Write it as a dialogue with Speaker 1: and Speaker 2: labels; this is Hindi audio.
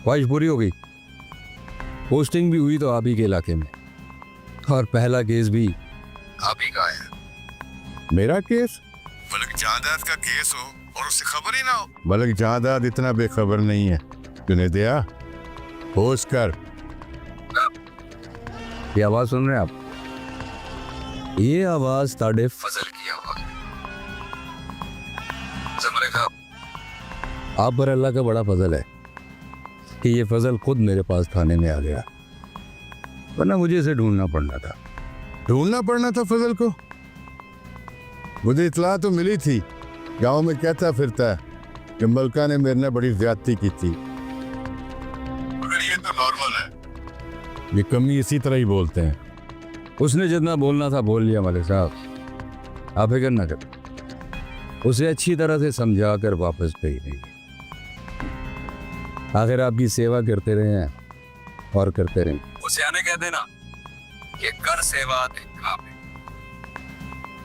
Speaker 1: ख्वाहिश पूरी हो गई। पोस्टिंग भी हुई तो आप ही के इलाके में, और पहला केस भी आप ही का है।
Speaker 2: मेरा केस?
Speaker 3: बल्कि जायदाद का केस हो और उससे खबर ही ना हो।
Speaker 2: बल्कि जायदाद इतना बेखबर नहीं है। तूने दिया होश कर।
Speaker 1: ये आवाज सुन रहे हैं आप? ये आवाज ताड़े फजल की आवाज। आप पर अल्लाह का बड़ा फजल है कि ये फजल खुद मेरे पास थाने में आ गया, वरना मुझे इसे ढूंढना पड़ना था।
Speaker 2: ढूंढना पड़ना था फजल को? मुझे इतला तो मिली थी, गांव में कहता फिरता है कि मलका ने मेरे ने बड़ी ज्यादती की थी।
Speaker 3: मगर ये तो नॉर्मल है।
Speaker 2: ये कमी इसी तरह ही बोलते हैं।
Speaker 1: उसने जितना बोलना था बोल लिया मलिक साहब, आप फिक्र न करें, उसे अच्छी तरह से समझा कर वापस भेज देंगे। आखिर आपकी सेवा करते रहे हैं और करते रहेंगे। उसे आने कह देना कि कर सेवा दे काम है।